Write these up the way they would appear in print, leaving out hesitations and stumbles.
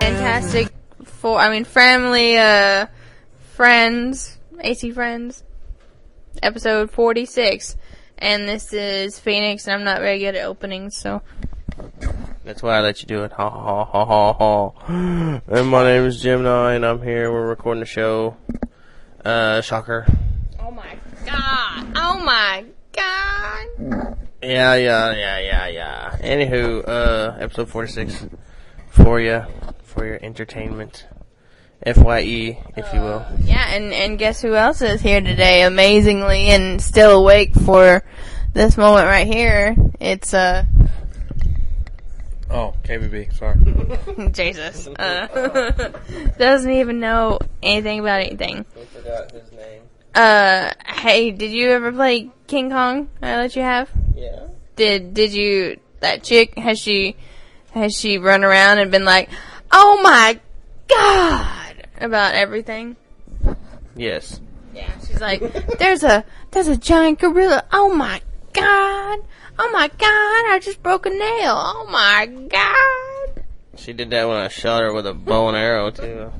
Fantastic Family, Friends, AC Friends, episode 46. And this is Phoenix, and I'm not very good at openings, so. That's why I let you do it. Ha ha ha ha ha. And my name is Gemini, and I'm here. We're recording the show. Shocker. Oh my god. Oh my god. Yeah. Anywho, episode 46 for you, for your entertainment. FYE, if you will. Yeah, and guess who else is here today, amazingly, and still awake for this moment right here. It's, Oh, KBB, sorry. Jesus. Doesn't even know anything about anything. I forgot his name. Hey, did you ever play King Kong? I let you have? Yeah. Did you, that chick, has she run around and been like, oh my god, about everything? Yes. Yeah, she's like, there's a giant gorilla. Oh my god, I just broke a nail. Oh my god. She did that when I shot her with a bow and arrow, too.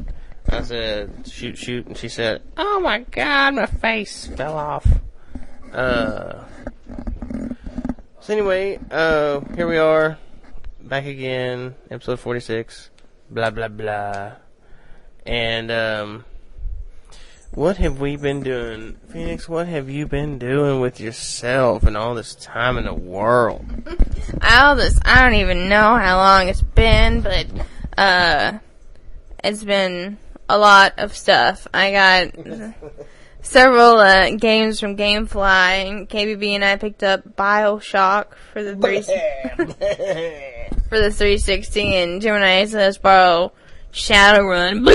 I said, shoot, and she said, oh my god, my face fell off. So anyway, here we are, back again, episode 46, blah, blah, blah. And, what have we been doing? Phoenix, what have you been doing with yourself and all this time in the world? I don't even know how long it's been, but, it's been a lot of stuff. I got several, games from Gamefly, and KBB and I picked up BioShock for the 360, and Gemini let us borrow Shadowrun,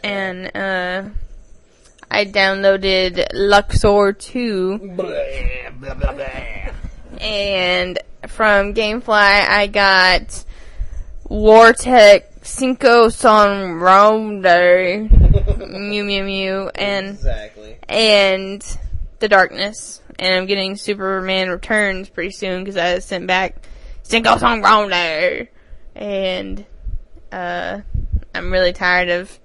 and, I downloaded Luxor 2, and from Gamefly I got Wartech Cinco Son Ronde, Mew Mew Mew, and The Darkness, and I'm getting Superman Returns pretty soon because I sent back Cinco Son Ronde, and I'm really tired of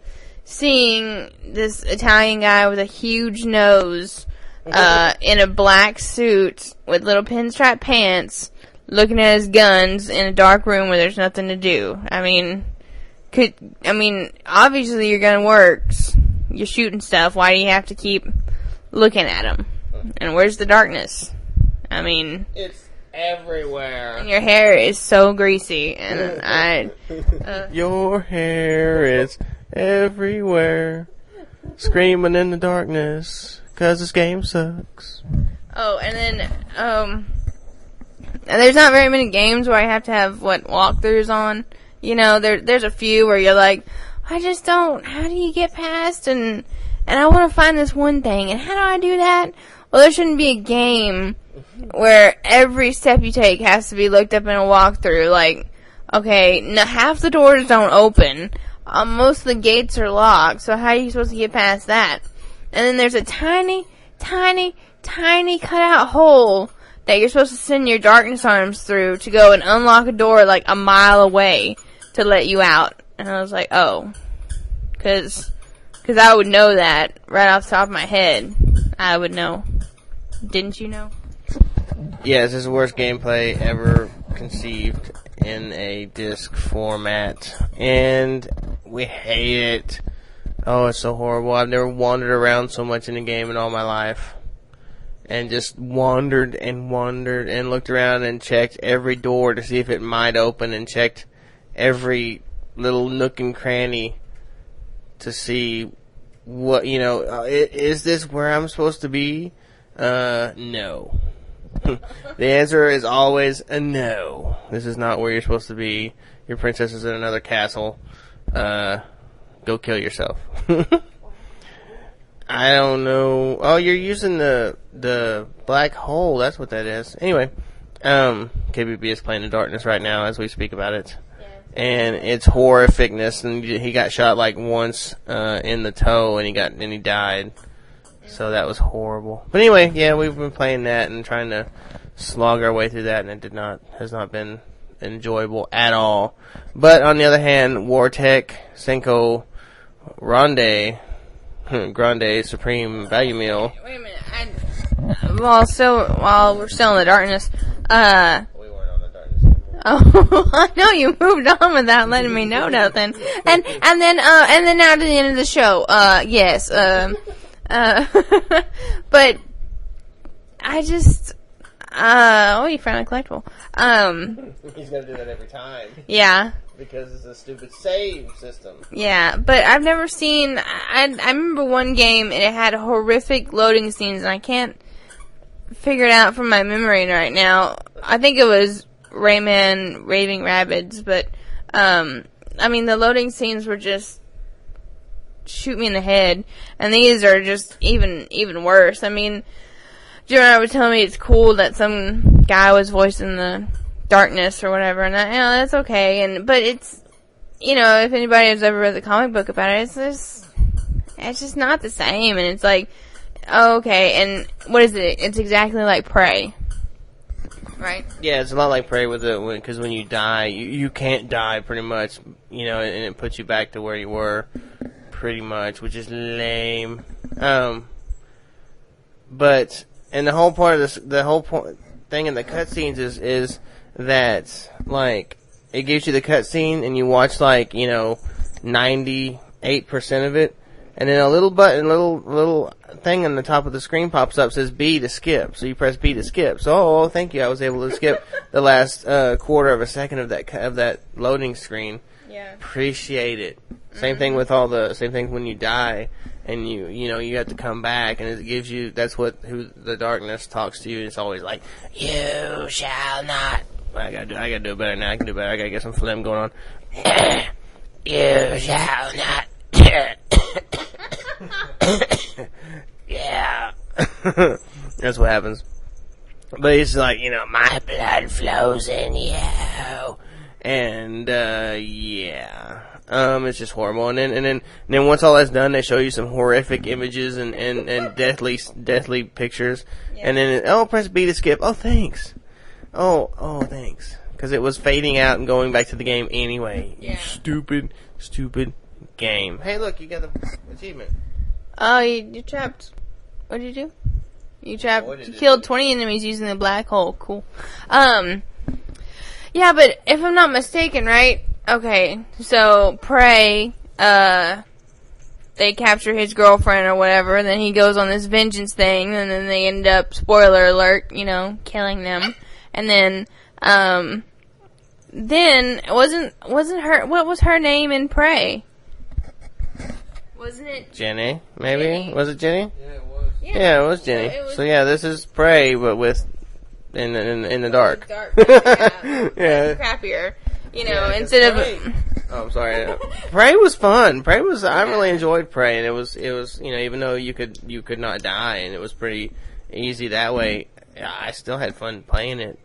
seeing this Italian guy with a huge nose, in a black suit with little pinstripe pants, looking at his guns in a dark room where there's nothing to do. I mean, obviously your gun works. You're shooting stuff. Why do you have to keep looking at him? And where's the darkness? I mean, it's everywhere. And your hair is so greasy, and your hair is everywhere, screaming in the darkness, 'cause this game sucks. Oh, and then, and there's not very many games where I have to have, walkthroughs on. You know, there's a few where you're like, I just don't, how do you get past, and I want to find this one thing, and how do I do that? Well, there shouldn't be a game where every step you take has to be looked up in a walkthrough, like, okay, half the doors don't open, most of the gates are locked, so how are you supposed to get past that? And then there's a tiny cutout hole that you're supposed to send your darkness arms through to go and unlock a door like a mile away to let you out. And I was like, oh. Cause I would know that right off the top of my head. I would know. Didn't you know? Yes, this is the worst gameplay ever conceived in a disc format, and we hate it. Oh, it's so horrible. I've never wandered around so much in a game in all my life, and just wandered and looked around and checked every door to see if it might open, and checked every little nook and cranny to see what, is this where I'm supposed to be? No. The answer is always a no. This is not where you're supposed to be. Your princess is in another castle. Go kill yourself. I don't know. Oh, you're using the black hole. That's what that is. Anyway, KBB is playing in darkness right now as we speak about it. Yeah. And it's horrificness. And he got shot once in the toe, and he died. So that was horrible. But anyway, yeah, we've been playing that and trying to slog our way through that, and it has not been enjoyable at all. But on the other hand, Wartech, Senko, Grande Supreme Value Meal. Wait a minute. While we're still in the darkness, We weren't on the darkness anymore. oh, I know you moved on without letting me know nothing. And then now to the end of the show. Yes. But I just, you found a collectible. He's gonna do that every time. Yeah. Because it's a stupid save system. Yeah, but I've never seen, I remember one game and it had horrific loading scenes and I can't figure it out from my memory right now. I think it was Rayman Raving Rabbids, but, the loading scenes were just shoot me in the head, and these are just even worse. Jeremy and I were telling me it's cool that some guy was voicing the darkness or whatever, and that's okay. But it's, if anybody has ever read the comic book about it, it's just not the same. And it's like, okay, and what is it? It's exactly like Prey, right? Yeah, it's a lot like Prey with it, because when you die, you can't die pretty much, and it puts you back to where you were, pretty much, which is lame. But and the whole part of this, the whole thing in the cutscenes is that, like, it gives you the cutscene and you watch 98% of it, and then a little button, little thing on the top of the screen pops up, says B to skip. So you press B to skip. So thank you, I was able to skip the last quarter of a second of that loading screen. Yeah. Appreciate it. Same thing when you die and you have to come back, and it gives you, who the darkness talks to you. It's always like, you shall not. I gotta do it better now. I can do better. I gotta get some phlegm going on. You shall not. Yeah. That's what happens. But it's like, my blood flows in you. And, yeah. It's just horrible. And then once all that's done, they show you some horrific images and deathly pictures. Yeah. And then, press B to skip. Oh, thanks. Oh, thanks. Because it was fading out and going back to the game anyway. Yeah. You stupid game. Hey, look, you got the achievement. Oh, you trapped. What did you do? You killed 20 enemies using the black hole. Cool. Yeah, but if I'm not mistaken, right? Okay, so Prey, they capture his girlfriend or whatever, and then he goes on this vengeance thing, and then they end up, spoiler alert, killing them. And then wasn't her, what was her name in Prey? Wasn't it? Jenny, maybe? Jenny. Was it Jenny? Yeah, it was. Yeah, it was Jenny. So yeah, this is Prey, but with, in the dark. Yeah. Yeah. Crappier. Instead of... Oh, I'm sorry. Prey was fun. I really enjoyed Prey, and it was, even though you could not die, and it was pretty easy that way, I still had fun playing it.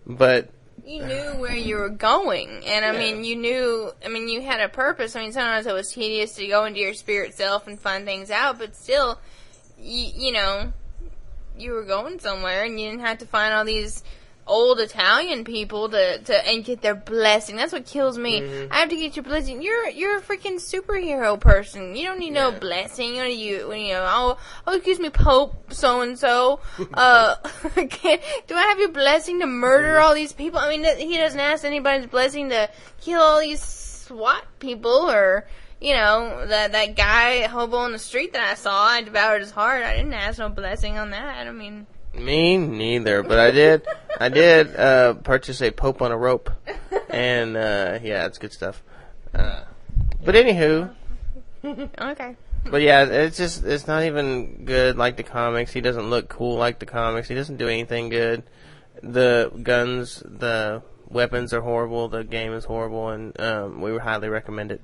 But you knew where you were going, and you had a purpose. Sometimes it was tedious to go into your spirit self and find things out, but still, you were going somewhere, and you didn't have to find all these old Italian people and get their blessing. That's what kills me. Mm-hmm. I have to get your blessing. You're a freaking superhero person. You don't need no blessing. Excuse me, Pope so and so. Do I have your blessing to murder all these people? He doesn't ask anybody's blessing to kill all these SWAT people or that guy hobo on the street that I saw. I devoured his heart. I didn't ask no blessing on that. Me neither, but I did purchase a Pope on a rope, and it's good stuff. But anywho, okay. But yeah, it's not even good like the comics. He doesn't look cool like the comics. He doesn't do anything good. The guns, the weapons are horrible. The game is horrible, and we would highly recommend it.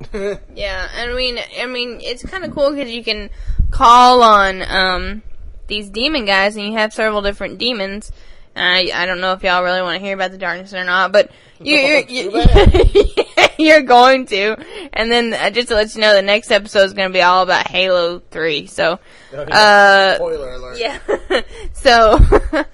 Yeah, it's kind of cool because you can call on these demon guys, and you have several different demons. I don't know if y'all really want to hear about the darkness or not, but you're going to. And then just to let you know, the next episode is going to be all about Halo 3. So, spoiler alert. Yeah. So, what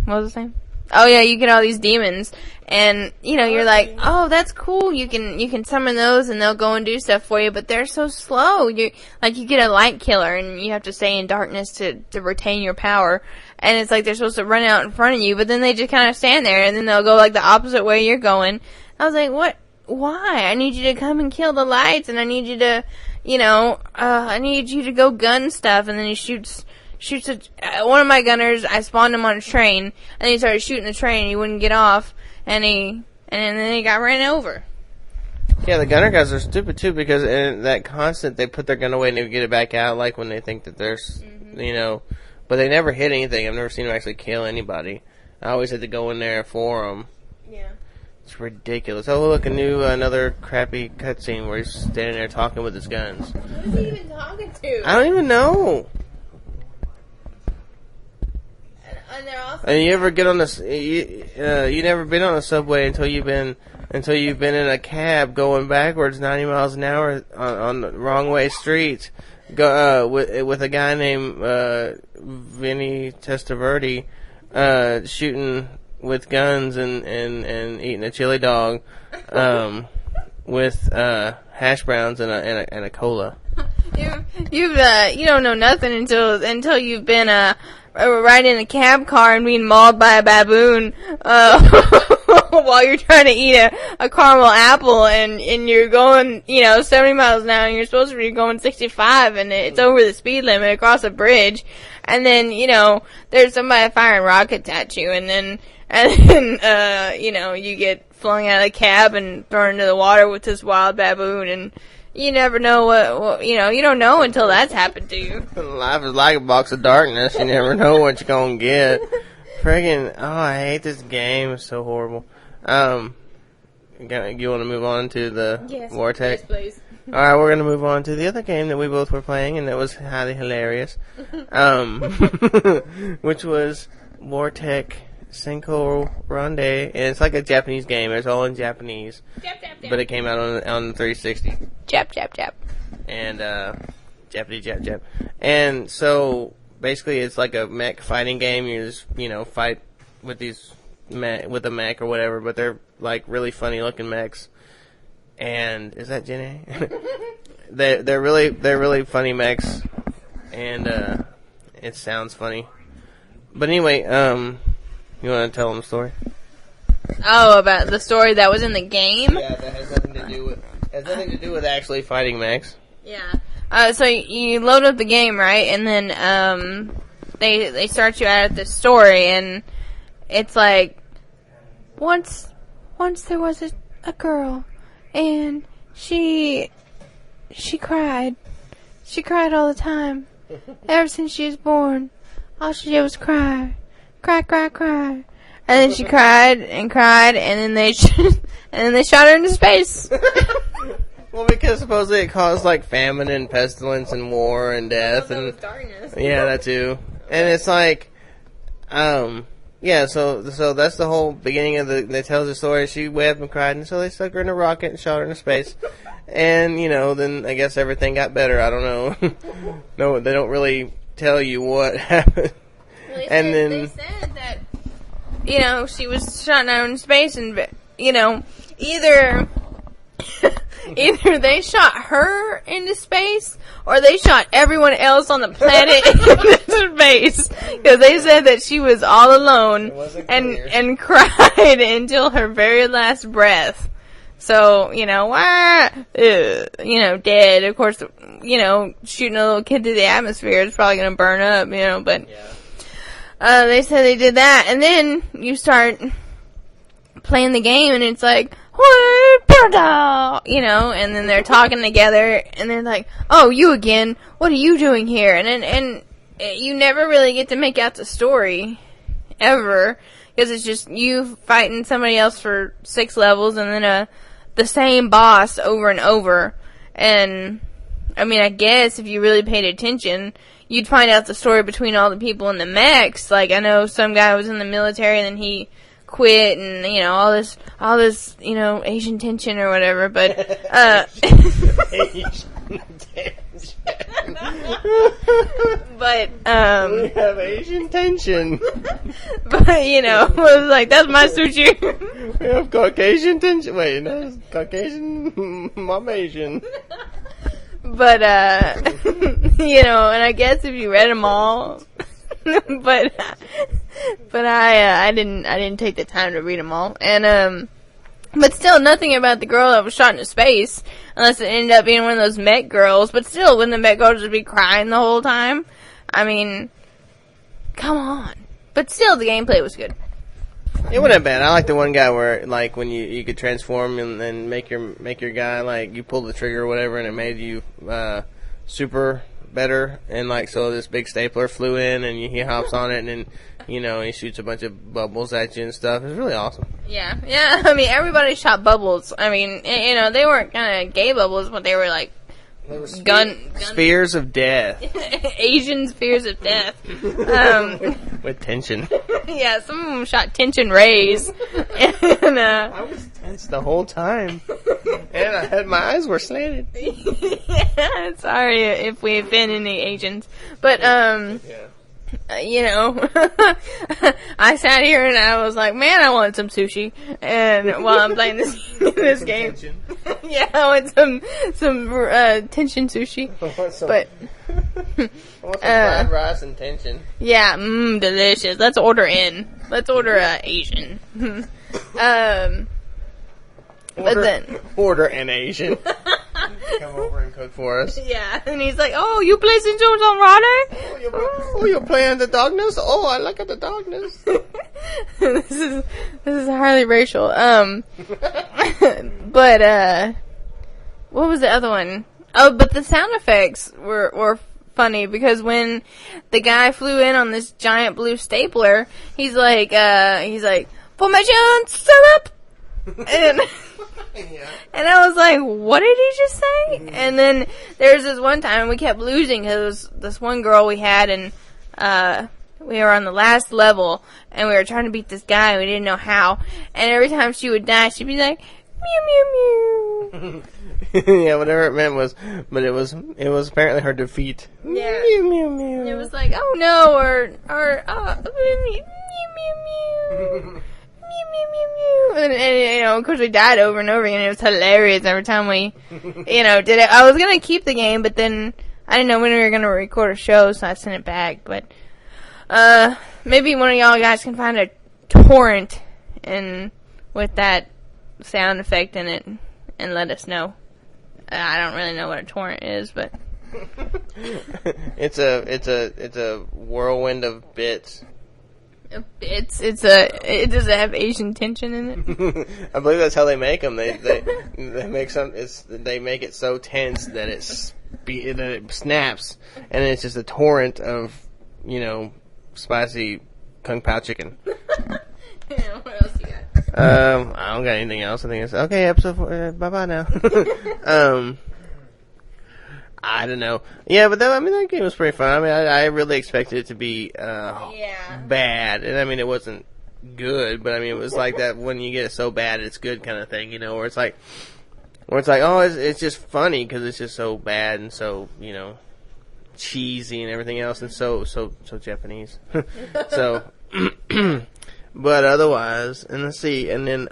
was I saying? Oh yeah, you get all these demons, and you know you're like, oh, that's cool. You can summon those, and they'll go and do stuff for you. But they're so slow. You get a light killer, and you have to stay in darkness to retain your power. And it's like they're supposed to run out in front of you, but then they just kind of stand there, and then they'll go like the opposite way you're going. I was like, what? Why? I need you to come and kill the lights, and I need you to, I need you to go gun stuff. And then he shoots one of my gunners. I spawned him on a train, and he started shooting the train. He wouldn't get off, and then he got ran over. Yeah, the gunner guys are stupid too, because in that constant, they put their gun away and they get it back out, like when they think that there's, but they never hit anything. I've never seen them actually kill anybody. I always had to go in there for them. Yeah. It's ridiculous. Oh, look, another crappy cutscene where he's standing there talking with his guns. Who's he even talking to? I don't even know. And they're also And you ever get on this? You never been on a subway until you've been in a cab going backwards 90 miles an hour on the wrong way streets. With a guy named Vinny Testaverde shooting with guns and eating a chili dog with hash browns and a cola. You don't know nothing until you've been riding a cab car and being mauled by a baboon while you're trying to eat a caramel apple, and you're going 70 miles an hour, and you're supposed to be going 65, and it's over the speed limit across a bridge, and then there's somebody firing rockets at you, and then you get flung out of the cab and thrown into the water with this wild baboon, and you never know what you don't know until that's happened to you. Life is like a box of darkness. You never know what you're gonna get. Friggin', I hate this game. It's so horrible. You want to move on to the Vortex? Yes, please. Alright, we're gonna move on to the other game that we both were playing, and that was highly hilarious. Which was Vortex Cinco Ronde, and it's like a Japanese game. It's all in Japanese. Jap, jap, jap. But it came out on the 360. Jap, jap, jap. And, Japanese jap. And so, basically it's like a mech fighting game. You just, fight with with a mech or whatever, but they're like really funny looking mechs. And, is that Jenny? They're really funny mechs. And, it sounds funny. But anyway, you want to tell them the story? Oh, about the story that was in the game? Yeah, that has nothing to do with actually fighting mechs. Yeah. So you load up the game, right? And then they start you out at this story, and it's like once there was a girl, and she cried. She cried all the time. Ever since she was born, all she did was cry. Cry. And then she cried, and then they shot her into space. Well, because supposedly it caused like famine and pestilence and war and death and darkness. Yeah, that too. And it's like, yeah. So that's the whole beginning of they tells the story. She wept and cried, and so they stuck her in a rocket and shot her into space. And then I guess everything got better. I don't know. No, they don't really tell you what happened. Well, they said that, she was shot out in space, and, either they shot her into space, or they shot everyone else on the planet into space. Because they said that she was all alone and cried until her very last breath. So, dead. Of course, shooting a little kid through the atmosphere is probably going to burn up, but... Yeah. They said they did that, and then you start playing the game, and it's like, and then they're talking together, and they're like, oh, you again, what are you doing here? And you never really get to make out the story, ever, because it's just you fighting somebody else for 6 levels, and then the same boss over and over, and, I guess if you really paid attention, you'd find out the story between all the people in the mechs. Like, I know some guy was in the military and then he quit, and, all this, Asian tension or whatever, but, But We have Asian tension. but you know, I was like, that's my sushi. We have Caucasian tension. Wait, no, it's Caucasian. I'm Asian. But you know, and I guess if you read them all, but I didn't take the time to read them all, and but still, nothing about the girl that was shot into space, unless it ended up being one of those Met girls. But still, wouldn't the Met girl just be crying the whole time? I mean, come on. But still, the gameplay was good. It wasn't bad. I like the one guy where, like, when you could transform and then make your guy, like, you pull the trigger or whatever, and it made you super better. And like, so this big stapler flew in, and he hops on it, and then he shoots a bunch of bubbles at you and stuff. It's really awesome. Yeah. I mean, everybody shot bubbles. I mean, they weren't kind of gay bubbles, but they were like gun spheres of death. Asian spheres of death. With tension. Yeah, some of them shot tension rays. And I was tense the whole time, and my eyes were slanted. Yeah, sorry if we offend any Asians, but I sat here and I was like, man, I want some sushi. And while I'm playing this game, yeah, I want some tension sushi. I want some But fried rice and tension. Yeah, delicious. Let's order in. Let's order Asian. But then order an Asian. Come over and cook for us. Yeah, and he's like, "Oh, you play St. John's on Rider? Oh, you're playing the darkness? Oh, I look at the darkness." This is highly racial. But what was the other one? Oh, but the sound effects were funny because when the guy flew in on this giant blue stapler, he's like, "Formation, set up," and. Yeah. And I was like, what did he just say? And then there's this one time we kept losing because this one girl we had, and we were on the last level, and we were trying to beat this guy, and we didn't know how. And every time she would die, she'd be like, mew, mew, mew. Yeah, whatever it meant was, but it was apparently her defeat. Yeah. Mew, mew, mew. And it was like, oh no, or mew, mew, mew. Mew, mew, mew. And of course we died over and over again. It was hilarious every time we, did it. I was going to keep the game, but then I didn't know when we were going to record a show, so I sent it back. But, maybe one of y'all guys can find a torrent with that sound effect in it and let us know. I don't really know what a torrent is, but. It's a whirlwind of bits. It does have Asian tension in it. I believe that's how they make them. They make it so tense that that it snaps, and it's just a torrent of spicy kung pao chicken. Yeah, what else you got? I don't got anything else. I think it's okay. Episode 4. Bye bye now. I don't know. Yeah, but that game was pretty fun. I mean, I really expected it to be bad, and I mean, it wasn't good, but I mean, it was like that when you get it so bad it's good kind of thing, where it's like, oh, it's just funny because it's just so bad and so cheesy and everything else, and so Japanese. So, but otherwise, and let's see, and then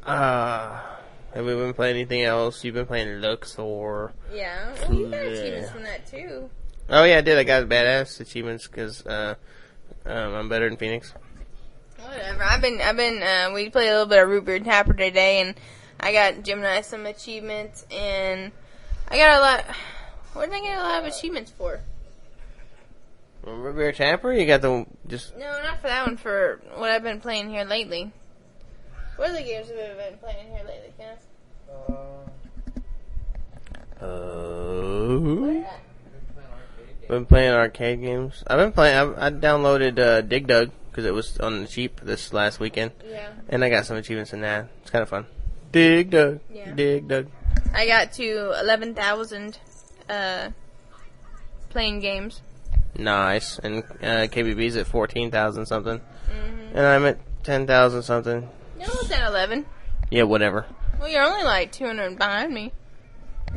have we been playing anything else? You've been playing Luxor. Yeah. Well, you got achievements from that, too. Oh, yeah, I did. I got badass achievements because I'm better than Phoenix. Whatever. We played a little bit of Root Beer Tapper today, and I got Gemini some achievements, and I got a lot. What did I get a lot of achievements for? Root Beer Tapper? You got the just. No, not for that one, for what I've been playing here lately. What other games have we been playing here lately, Kenneth? Been playing arcade games. I've been playing. I downloaded Dig Dug because it was on the cheap this last weekend. Yeah. And I got some achievements in that. It's kind of fun. Dig Dug. Yeah. Dig Dug. I got to 11,000 playing games. Nice. And KBB's at 14,000 something. Mm-hmm. And I'm at 10,000 something. No, it's at 11. Yeah, whatever. Well, you're only like 200 behind me.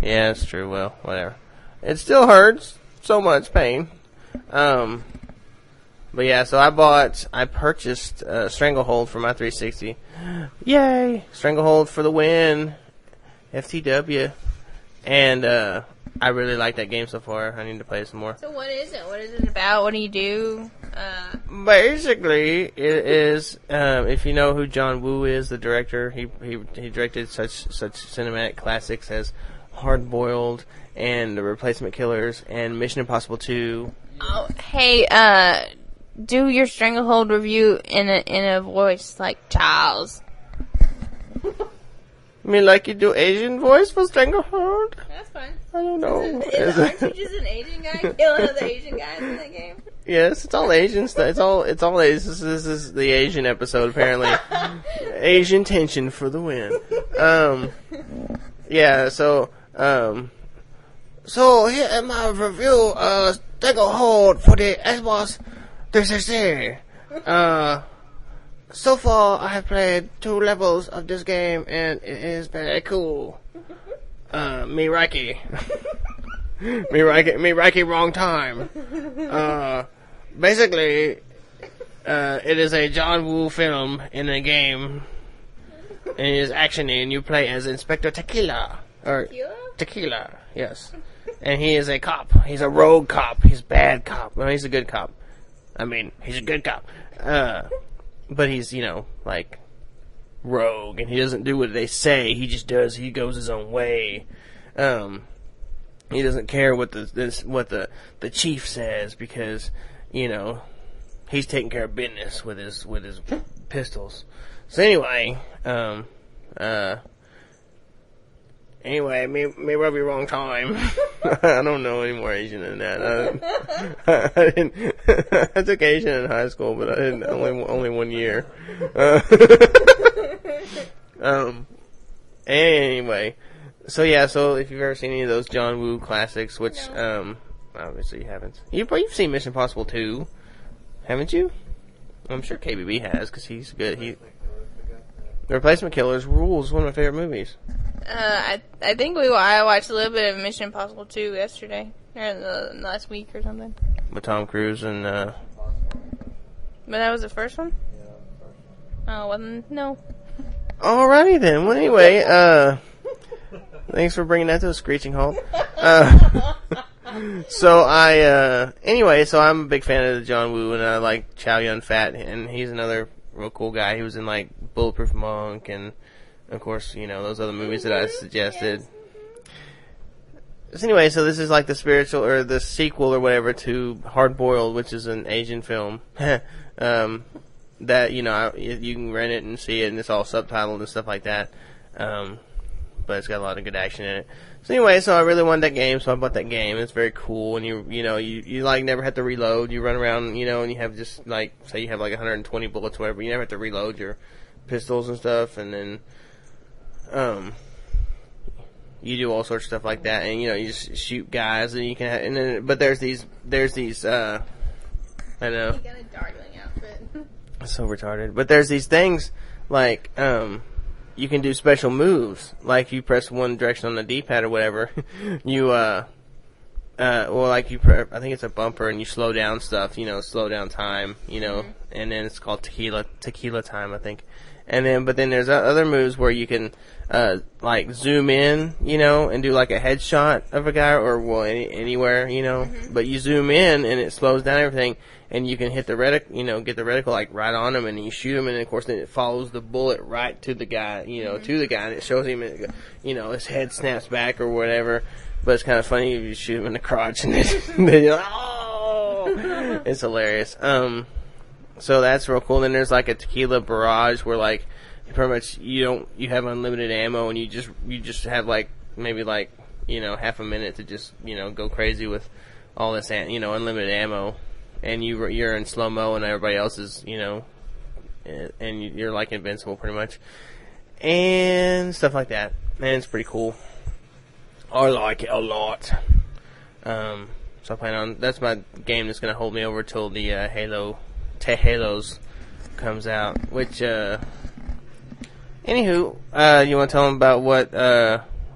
Yeah, that's true. Well, whatever. It still hurts so much pain. But yeah, so I purchased Stranglehold for my 360. Yay! Stranglehold for the win. FTW. And I really like that game so far. I need to play it some more. So what is it? What is it about? What do you do? Basically, it is, if you know who John Woo is, the director, he directed such cinematic classics as Hard Boiled and The Replacement Killers and Mission Impossible 2. Oh, hey, do your Stranglehold review in a voice like Charles. I mean, like you do Asian voice for Stranglehold? That's fine. I don't know. Aren't you just an Asian guy killing other Asian guys in that game? Yes, it's all Asian stuff. It's all Asian. This is the Asian episode, apparently. Asian tension for the win. Yeah, so here in my review, Stranglehold for the Xbox 360. So far, I have played 2 levels of this game, and it is very cool. Miraki. Miraki, wrong time. Basically, it is a John Woo film in a game, and it is actiony, and you play as Inspector Tequila. Tequila, yes. And he is a cop. He's a rogue cop. He's a bad cop. No, he's a good cop. I mean, he's a good cop. But he's, like, rogue, and he doesn't do what they say. He just does. He goes his own way. He doesn't care what the chief says because, he's taking care of business with his pistols. So anyway, may rub you wrong time. I don't know any more Asian than that. I took Asian in high school, but I didn't only 1 year. Anyway, so if you've ever seen any of those John Woo classics, which obviously you haven't, you've seen Mission Impossible 2, haven't you? I'm sure KBB has because he's good. The Replacement Killers rules. One of my favorite movies. I think I watched a little bit of Mission Impossible 2 yesterday, or last week or something. With Tom Cruise and, But that was the first one? Yeah, that was the first one. Oh, wasn't, no. Alrighty then. Well, anyway, thanks for bringing that to a screeching halt. So I'm a big fan of John Woo, and I like Chow Yun-Fat, and he's another real cool guy. He was in, like, Bulletproof Monk, and, of course, those other movies that I suggested. So anyway, so this is like the spiritual, or the sequel or whatever to Hard Boiled, which is an Asian film. That, you can rent it and see it, and it's all subtitled and stuff like that. But it's got a lot of good action in it. So anyway, so I really wanted that game, so I bought that game. It's very cool, and you like never have to reload. You run around, and you have just like, say you have like 120 bullets, or whatever. You never have to reload your pistols and stuff, and then you do all sorts of stuff like that, and you just shoot guys, and you can. But there's these. I know. You got a darling outfit. So retarded. But there's these things like you can do special moves. Like you press one direction on the D-pad or whatever, you I think it's a bumper, and you slow down stuff. Slow down time. And then it's called tequila time, I think. But then there's other moves where you can, like zoom in, and do like a headshot of a guy anywhere, but you zoom in and it slows down everything, and you can hit the get the reticle like right on him, and you shoot him, and of course then it follows the bullet right to the guy, to the guy, and it shows him, his head snaps back or whatever. But it's kind of funny if you shoot him in the crotch, and then you're like, oh! It's hilarious. So that's real cool. Then there's like a tequila barrage where like pretty much you have unlimited ammo, and you just have like maybe like half a minute to just go crazy with all this unlimited ammo, and you're in slow mo, and everybody else is and you're like invincible pretty much, and stuff like that. And it's pretty cool. I like it a lot. So I plan on, that's my game that's gonna hold me over till the Halos comes out, which anywho, you want to tell them about what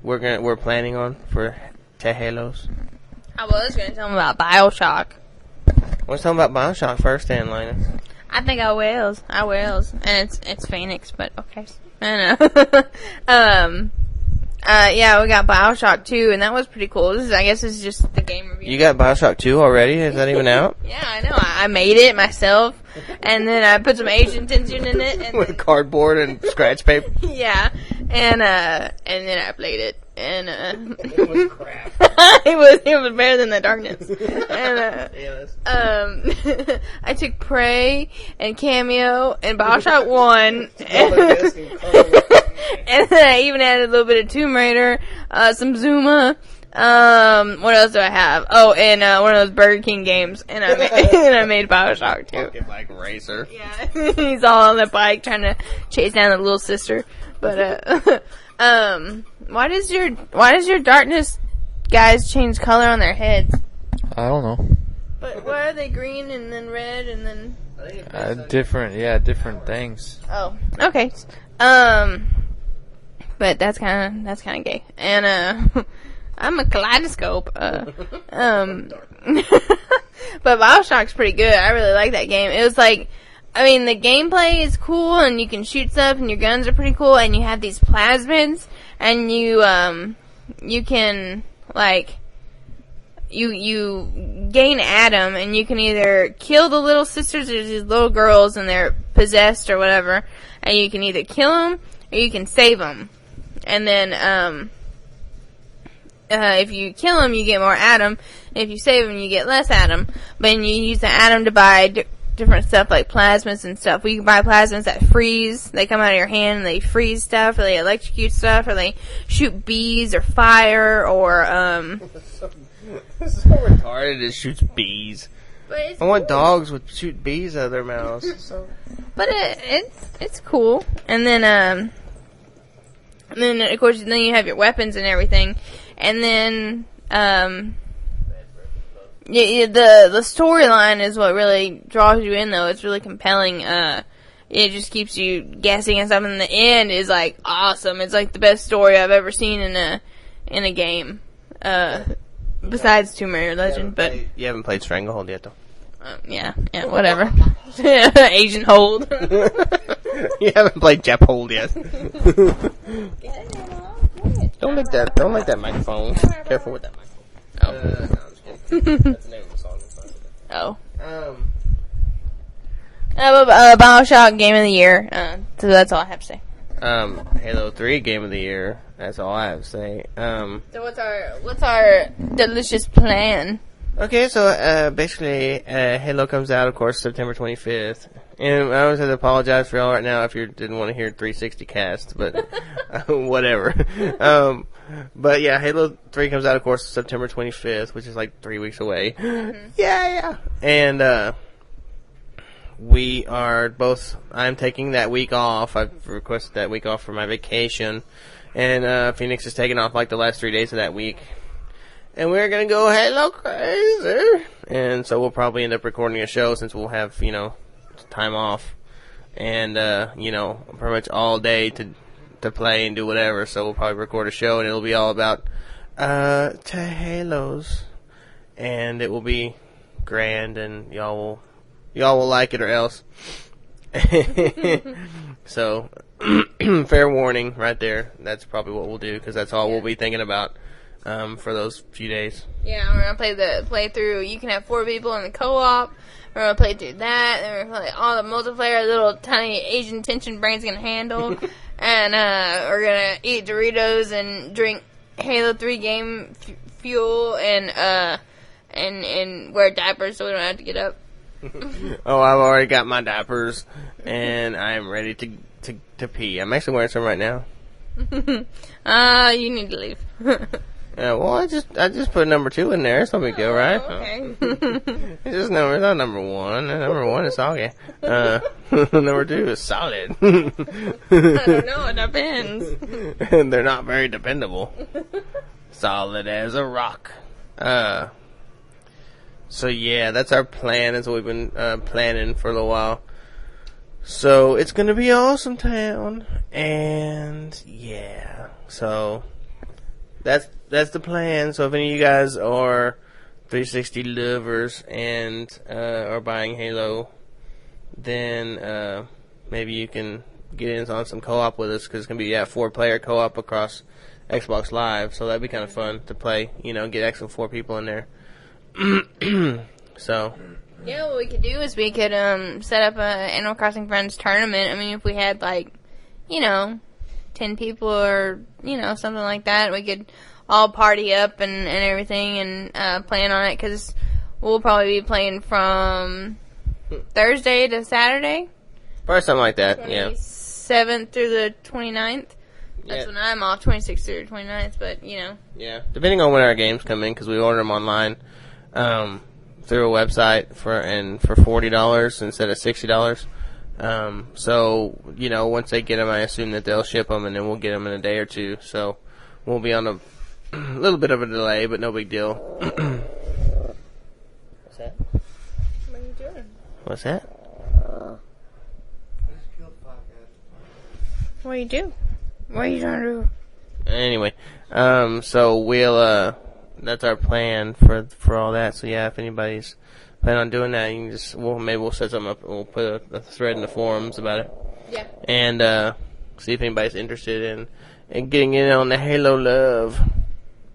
we're planning on for Halos? I was going to tell them about BioShock. Let's talk about BioShock first, then, Lena. I think I will. And it's Phoenix, but okay. I know. Yeah, we got BioShock 2, and that was pretty cool. I guess this is just the game review. You got BioShock 2 already? Is that even out? Yeah, I know. I made it myself, and then I put some Asian tension in it. And With cardboard and scratch paper? yeah, and then I played it, and It was crap. it was better than the darkness. And Yes. I took Prey and Cameo and BioShock 1. And then I even added a little bit of Tomb Raider, some Zuma. What else do I have? Oh, and one of those Burger King games. And I made BioShock too. Fucking like racer. Yeah, he's all on the bike trying to chase down the little sister. But why does your darkness guys change color on their heads? I don't know. But why are they green and then red and then? Different things. Oh, okay. But that's kind of gay. And I'm a kaleidoscope. But BioShock's pretty good. I really like that game. It was like, I mean, the gameplay is cool, and you can shoot stuff, and your guns are pretty cool, and you have these plasmids, and you can like. You gain Adam, and you can either kill the little sisters or these little girls, and they're possessed or whatever, and you can either kill them or you can save them. And then, if you kill them, you get more Adam. And if you save them, you get less Adam. But you use the Adam to buy different stuff like plasmas and stuff. We can buy plasmas that freeze. They come out of your hand and they freeze stuff, or they electrocute stuff, or they shoot bees or fire, or It's so retarded it shoots bees. But I want dogs would shoot bees out of their mouths. But it's cool. And then of course then you have your weapons and everything. And then the storyline is what really draws you in, though. It's really compelling. It just keeps you guessing and stuff, and the end is like awesome. It's like the best story I've ever seen in a game. Besides Tomb Raider Legend, but you haven't played Stranglehold yet, though. yeah, whatever. Agent Hold. You haven't played Jep Hold yet. Don't lick that microphone. Careful with that microphone. Oh. No, I'm just kidding. That's the name of the song. Oh. BioShock Game of the Year. So that's all I have to say. Halo 3 Game of the Year. That's all I have to say. So what's our delicious plan? Okay, so basically, Halo comes out, of course, September 25th. And I always have to apologize for y'all right now if you didn't want to hear 360 cast, but whatever. But yeah, Halo 3 comes out, of course, September 25th, which is like 3 weeks away. Mm-hmm. Yeah. And we are both. I'm taking that week off. I've requested that week off for my vacation, and Phoenix is taking off like the last 3 days of that week. And we're gonna go Halo crazy. And so we'll probably end up recording a show since we'll have, time off. And, pretty much all day to play and do whatever. So we'll probably record a show and it'll be all about, Halos. And it will be grand and y'all will like it or else. So, fair warning right there. That's probably what we'll do because that's all we'll be thinking about. For those few days. Yeah, we're gonna play through. You can have 4 people in the co-op. We're gonna play through that. And we're gonna play all the multiplayer little tiny Asian tension brains can handle. And we're gonna eat Doritos and drink Halo 3 game fuel and wear diapers so we don't have to get up. Oh, I've already got my diapers and I'm ready to pee. I'm actually wearing some right now. You need to leave. Yeah, well, I just put number 2 in there. It's no big deal, right? Okay. It's just it's not number 1. Number 1 is soggy. Number 2 is solid. I don't know. It depends. They're not very dependable. Solid as a rock. So yeah, that's our plan. That's what we've been planning for a little while. So it's gonna be awesome town, and yeah. So that's the plan. So if any of you guys are 360 lovers and are buying Halo, then maybe you can get in on some co-op with us, because it's going to be 4-player co-op across Xbox Live, so that'd be kind of fun to play, get extra 4 people in there. So yeah, what we could do is we could set up a Animal Crossing Friends tournament. I mean, if we had 10 people or something like that, we could all party up and everything and plan on it, because we'll probably be playing from Thursday to Saturday. Probably something like that, yeah. 27th through the 29th. That's when I'm off, 26th through the 29th, but, Yeah, depending on when our games come in, because we order them online through a website for $40 instead of $60. So, once they get them, I assume that they'll ship them, and then we'll get them in a day or two. So, we'll be on a little bit of a delay, but no big deal. What's that? What are you doing? What's that? What do you do? What are you trying to do? Anyway, so we'll, that's our plan for all that. So yeah, if anybody's planning on doing that, you can maybe we'll set something up. We'll put a thread in the forums about it. Yeah. And, see if anybody's interested in getting in on the Halo love.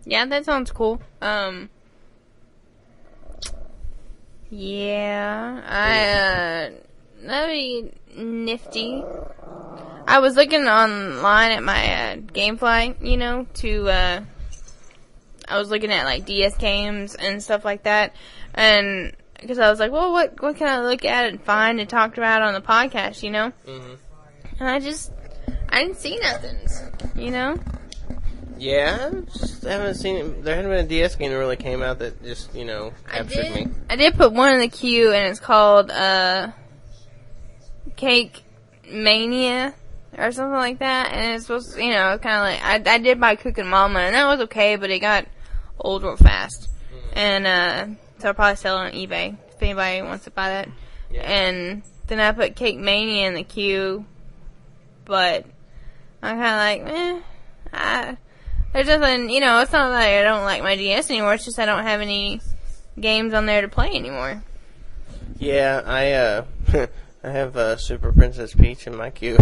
Yeah, that sounds cool. Yeah, that'd be nifty. I was looking online at my Gamefly, I was looking at DS games and stuff like that, and because I was like, well, what can I look at and find and talk about on the podcast, Mm-hmm. And I didn't see nothing, Yeah, I haven't seen it. There hadn't been a DS game that really came out that just, captured me. I did put one in the queue, and it's called, Cake Mania, or something like that, and it's supposed to, kind of like, I did buy Cooking Mama, and that was okay, but it got old real fast, and, so I'll probably sell it on eBay, if anybody wants to buy that, and then I put Cake Mania in the queue, but I'm kind of like, there's nothing, it's not like I don't like my DS anymore, it's just I don't have any games on there to play anymore. Yeah, I have Super Princess Peach in my queue.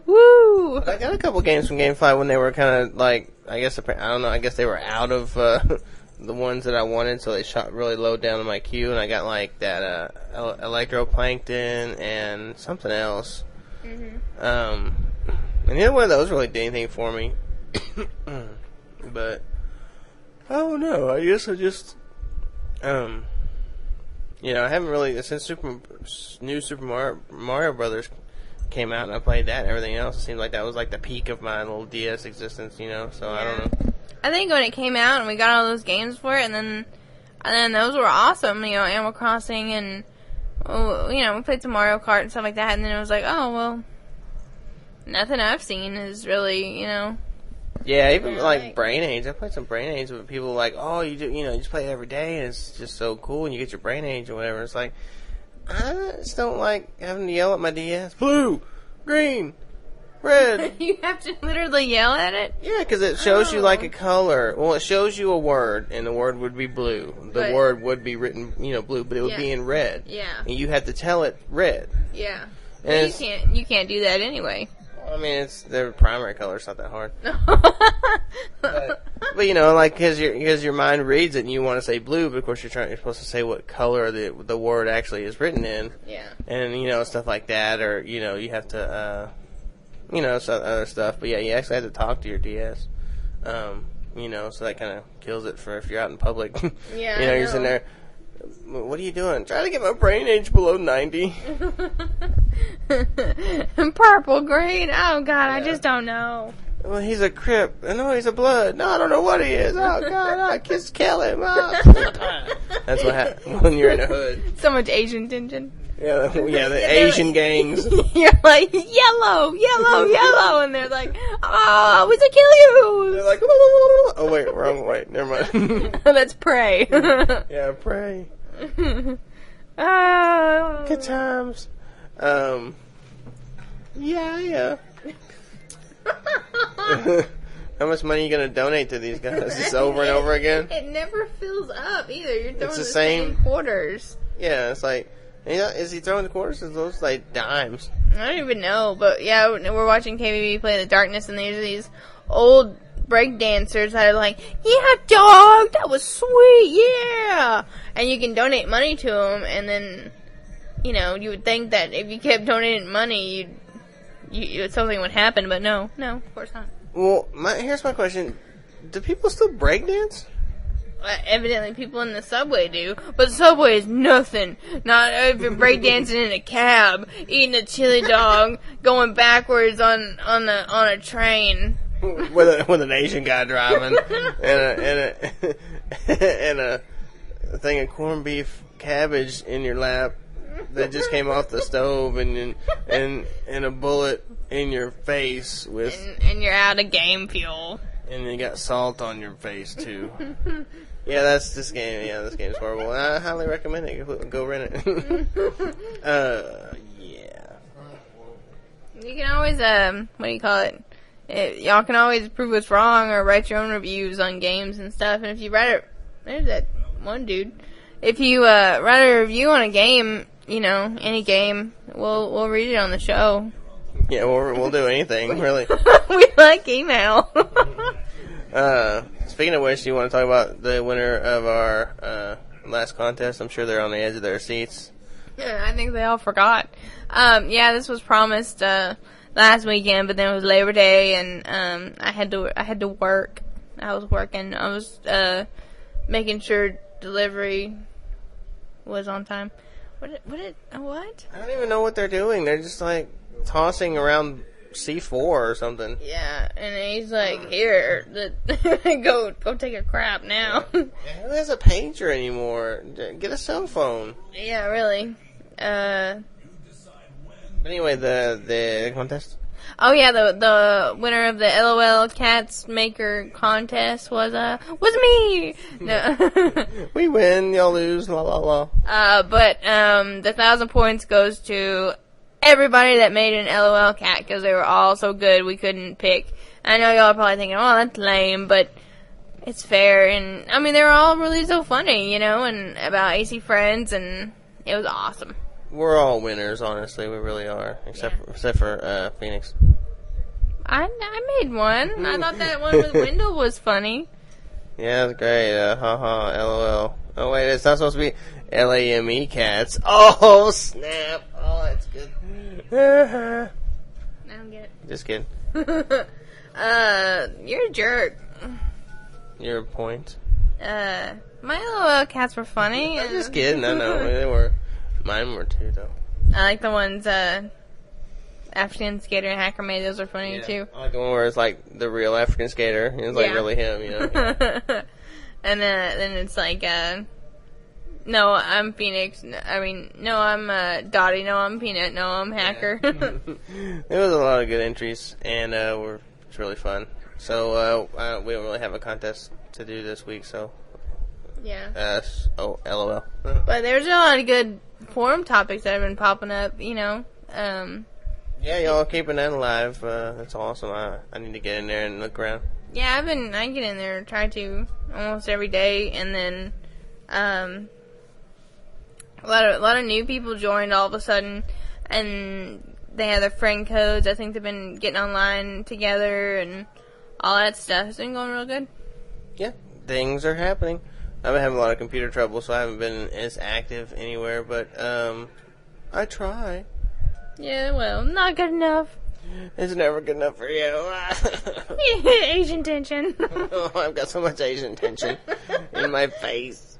Woo! I got a couple games from GameFly when they were kind of I guess they were out of the ones that I wanted, so they shot really low down in my queue, and I got that Electroplankton and something else. Mm-hmm. And neither one of those really did anything for me. But I don't know. I guess I just I haven't really, since new Super Mario Brothers came out and I played that and everything else, it seemed like that was the peak of my little DS existence, so yeah. I don't know. I think when it came out and we got all those games for it, and then those were awesome, Animal Crossing and, we played some Mario Kart and stuff like that, and then it was like, oh, well, nothing I've seen is really, Yeah, even Brain Age. I played some Brain Age with people oh, you do, you just play it every day and it's just so cool and you get your Brain Age or whatever. It's I just don't like having to yell at my DS. Blue, green, red. You have to literally yell at it? Yeah, because it shows you a color. Well, it shows you a word and the word would be blue. The word would be written, blue, but it would be in red. Yeah. And you have to tell it red. Yeah. And you can't do that anyway. I mean, it's their primary color. It's not that hard. but because your mind reads it and you want to say blue, but of course you're supposed to say what color the word actually is written in. Yeah. And stuff like that, or you have to some other stuff. But yeah, you actually have to talk to your DS. So that kind of kills it for if you're out in public. Yeah. You're sitting there. What are you doing? Trying to get my brain age below 90. Purple, green. Oh God, Yeah. I just don't know. Well, he's a Crip. No, he's a Blood. No, I don't know what he is. Oh God, just kill him. Oh. That's what happens when you're in a hood. So much Asian tension. Yeah, the Asian gangs. You're like yellow, and they're like, "Oh, we should kill you." They're like, oh wait, wrong. Wait, never mind. That's Prey. Yeah, Prey. Oh. Good times. Yeah. How much money are you going to donate to these guys? Just over and over again? It never fills up either. You're throwing It's the the same same- quarters. Yeah, it's like, is he throwing the quarters? Or those like dimes? I don't even know, but yeah, we're watching KBB play the Darkness, and there's these old break dancers that are like, yeah, dog, that was sweet, yeah, and you can donate money to them, and then, you know, you would think that if you kept donating money, something would happen, but no, of course not. Well, here's my question: do people still breakdance? Evidently, people in the subway do, but the subway is nothing. Not if you're breakdancing in a cab, eating a chili dog, going backwards on a train. with an Asian guy driving and a thing of corned beef cabbage in your lap that just came off the stove and a bullet in your face with And you're out of game fuel. and you got salt on your face too. Yeah, that's this game. Yeah, this game's horrible. I highly recommend it. Go rent it. Yeah. You can always, what do you call it? Y'all can always prove us wrong or write your own reviews on games and stuff. And if you write there's that one dude. If you write a review on a game, you know, any game, we'll read it on the show. Yeah, we'll do anything really. We like email. Speaking of which, you want to talk about the winner of our last contest? I'm sure they're on the edge of their seats. Yeah, I think they all forgot. Yeah, this was promised last weekend, but then it was Labor Day, and I had to work. I was working. I was making sure delivery was on time. What? I don't even know what they're doing. They're just like tossing around C4 or something. Yeah, and he's like, "Here, go take a crap now." Who has a pager anymore? Get a cell phone. Yeah, really. Anyway, the contest. Oh yeah, the winner of the LOL Cats Maker contest was me. No. We win, y'all lose, la la la. But the 1,000 points goes to everybody that made an LOL cat because they were all so good we couldn't pick. I know y'all are probably thinking, oh, that's lame, but it's fair. And I mean, they were all really so funny, you know, and about AC Friends, and it was awesome. We're all winners, honestly. We really are, except for Phoenix. I made one. I thought that one with Wendell was funny. Yeah, it's great. Haha, LOL. Oh wait, it's not supposed to be LAME cats. Oh snap! Oh, that's good. I don't get Just kidding. it. You're a jerk. Your point. My LOL cats were funny. I'm just kidding. I know they were. Mine were too, though. I like the ones African Skater and Hacker made. Those are funny Yeah. too. I like the one where it's like the real African skater. It's like Yeah. really him, you know. And then it's like, no, I'm Phoenix. No, I'm Dottie. No, I'm Peanut. No, I'm Hacker. There was a lot of good entries, and it's really fun. So we don't really have a contest to do this week, so Yeah. LOL. But there's a lot of good forum topics that have been popping up, you know. Yeah, y'all keeping that alive. That's awesome. I need to get in there and look around. Yeah, I get in there, try to, almost every day, and then, a lot of new people joined all of a sudden, and they have their friend codes. I think they've been getting online together, and all that stuff. It's been going real good. Yeah, things are happening. I've been having a lot of computer trouble, so I haven't been as active anywhere, but, I try. Yeah, well, not good enough. It's never good enough for you. Asian tension. Oh, I've got so much Asian tension in my face.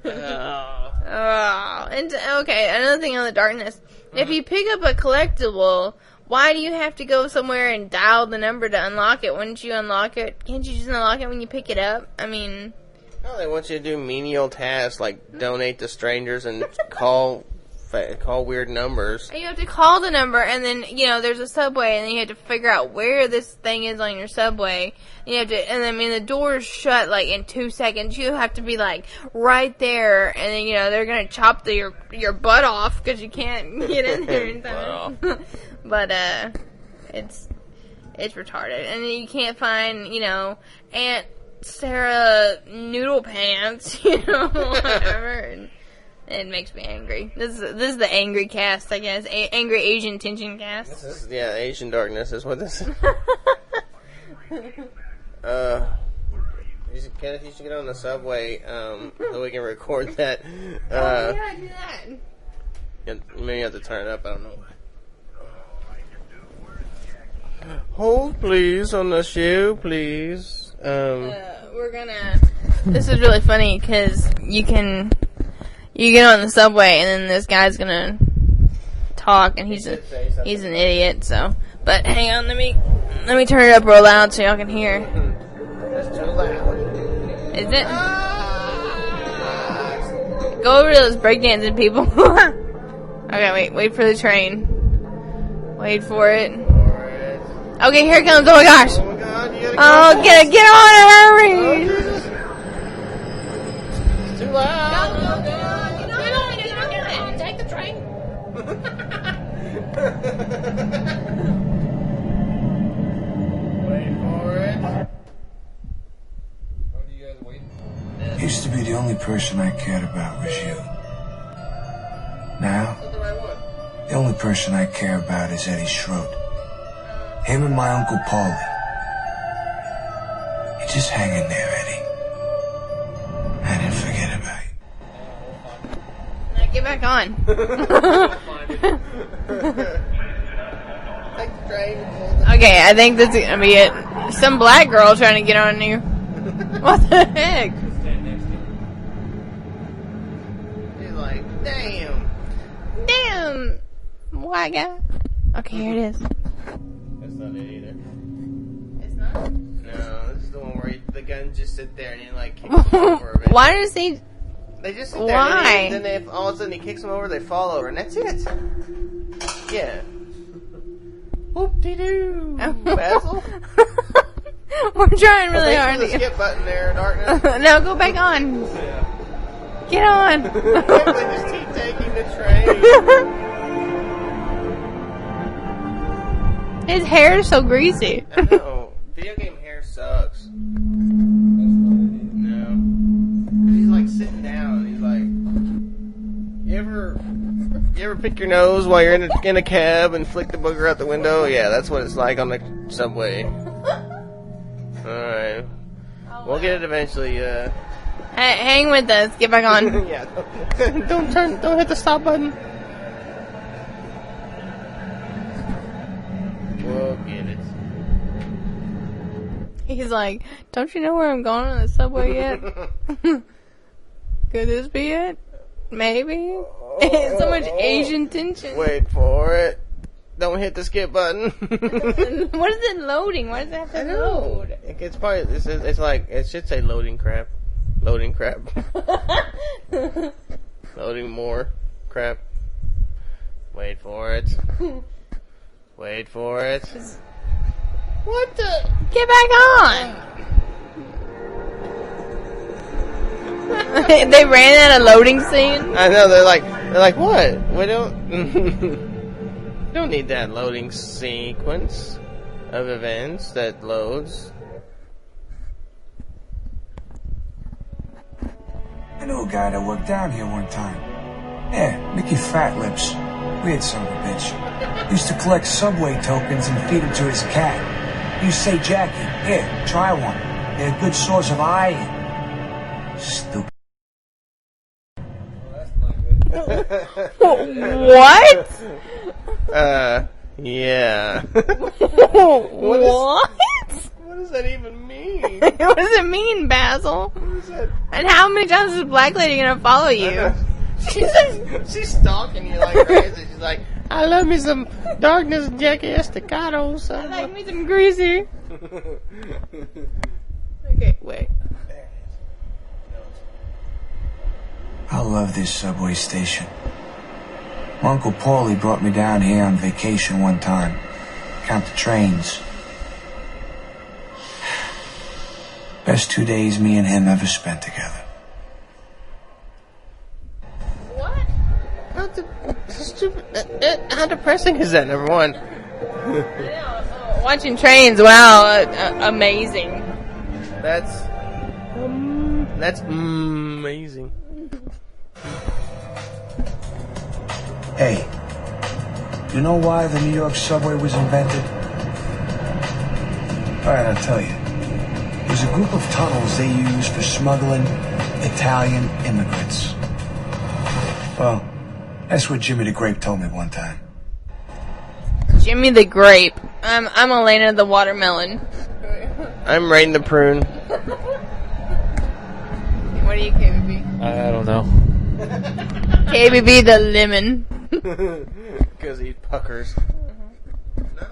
Oh. Oh, and okay, another thing on the Darkness. If you pick up a collectible, why do you have to go somewhere and dial the number to unlock it? Wouldn't you unlock it? Can't you just unlock it when you pick it up? I mean... Oh, they want you to do menial tasks like donate to strangers and call weird numbers. You have to call the number, and then, you know, there's a subway, and then you have to figure out where this thing is on your subway. You have to, and then, I mean, the doors shut, like, in 2 seconds. You have to be, like, right there, and then, you know, they're gonna chop your butt off, because you can't get in there in time. But, it's It's retarded. And then you can't find, Aunt Sarah Noodle Pants, whatever. And it makes me angry. This is the angry cast, I guess. Angry Asian tension cast. Asian darkness is what this is. Kenneth, you should get on the subway so we can record that. Do that. Maybe you have to turn it up, I don't know. Hold, please, on the shoe, please. We're gonna... This is really funny, because you get on the subway, and then this guy's gonna talk, and he's an idiot, so... But hang on, let me turn it up real loud so y'all can hear. That's too loud. Is it? Go over to those breakdancing people. Okay, wait for the train. Wait for it. Okay, here it comes. Oh my gosh. Oh my god, you gotta go. Oh, get on it, hurry. It's too loud. Go. Get on it. Take the train. Wait for it. Used to be the only person I cared about was you. Now, the only person I care about is Eddie Schroed. Him and my Uncle Paulie. You're just hanging there, Eddie. I didn't forget about you. Now get back on. Take the train. Okay, I think this is gonna be it. Some black girl trying to get on you. What the heck? He's like, damn. White guy. Okay, here it is. That's not it either. It's not? No, this is the one where the gun just sit there and he kicks him over a bit. Why does he... They just sit there Why? and then all of a sudden he kicks them over, they fall over, and that's it. Yeah. Whoop-de-doo. Basil? We're trying really hard the to skip button there, darkness. No, go back on. Get on. They just keep taking the train. His hair is so greasy. I know. Video game hair sucks. No. 'Cause he's like sitting down and he's like, you ever pick your nose while you're in a cab and flick the booger out the window? Yeah, that's what it's like on the subway. Alright. We'll get it eventually, Hang with us. Get back on. yeah. Don't hit the stop button. We'll get it. He's like, don't you know where I'm going on the subway yet? Could this be it? Maybe. So much Asian tension. Wait for it. Don't hit the skip button. What is it loading? Why does it have to load? It's probably it's like it should say loading crap. Loading crap. Loading more crap. Wait for it. Wait for it. What the? Get back on. They ran out of loading scene. I know they're like what? We don't don't need that loading sequence of events that loads. I knew a guy that worked down here one time. Yeah, Mickey Fatlips. Weird son of a bitch. Used to collect subway tokens and feed them to his cat. You say, Jackie, here, try one. They're a good source of iron. Stupid. What? Yeah. What? What does that even mean? What does it mean, Basil? What is that? And how many times is a black lady gonna follow you? She's stalking you like crazy. She's like, I love me some darkness, Jackie Estacado. I like me some greasy. Okay, wait. I love this subway station. My Uncle Paulie brought me down here on vacation one time. Count the trains. Best 2 days me and him ever spent together. What? How depressing is that, number one? I know. Watching trains, wow, amazing. That's amazing. Hey, you know why the New York subway was invented? Alright, I'll tell you. It was a group of tunnels they used for smuggling Italian immigrants. Well, that's what Jimmy the Grape told me one time. Jimmy the Grape. I'm Elena the Watermelon. I'm Rain the Prune. What are you, KBB? I don't know. KBB the Lemon. Because he puckers. No,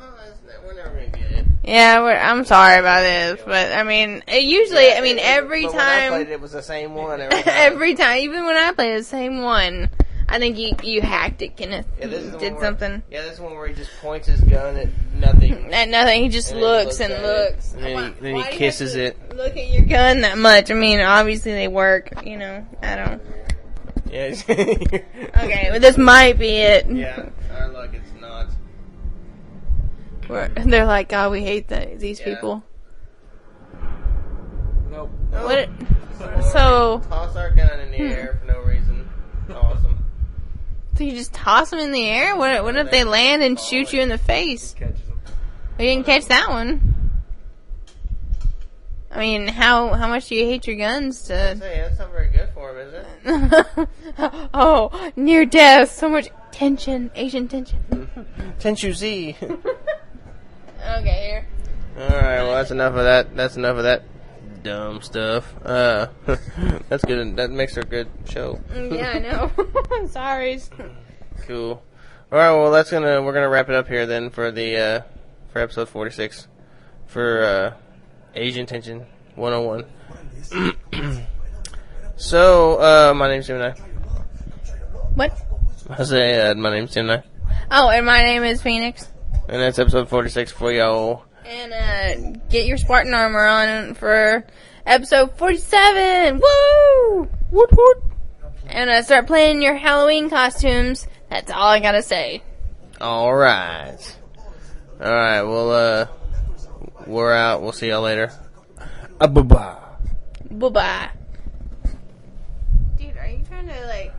we're never going to get it. Yeah, I'm sorry about this, but I mean, every But time. When I played it was the same one every time. Every time, even when I played the same one, I think you hacked it, Kenneth. Yeah, this is the Did one where- something. Yeah, this is one where he just points his gun at nothing. At nothing, he just And then looks he and looks looks. at it, and then he Why do you have kisses to it. Look at your gun that much. I mean, obviously they work, I don't. Yeah. Okay, well, this might be it. Yeah, our luck, it's not. They're like, God, we hate these Yeah. people. Nope. What? So Toss our gun in the air for no reason. Awesome. you just toss them in the air? What if they land and shoot you in the face? Catches him. We didn't catch that one. I mean, how much do you hate your guns to? Say, that's not very good for him, is it? Oh, near death. So much tension, Asian tension. Tenchu Z. Okay, here. Alright, well, that's enough of that. That's enough of that dumb stuff. That's good. That makes for a good show. Yeah, I know. I'm sorry. Cool. Alright, well, we're gonna wrap it up here then for the, for episode 46. For, Asian Tension 101. So, my name's Gemini. What? I say, my name's Gemini. Oh, and my name is Phoenix. And that's episode 46 for y'all. And get your Spartan armor on for episode 47. Woo! Woot woot. And start playing your Halloween costumes. That's all I gotta say. Alright. Alright, well, we're out. We'll see y'all later. Bye-bye. Bye-bye. Dude, are you trying to,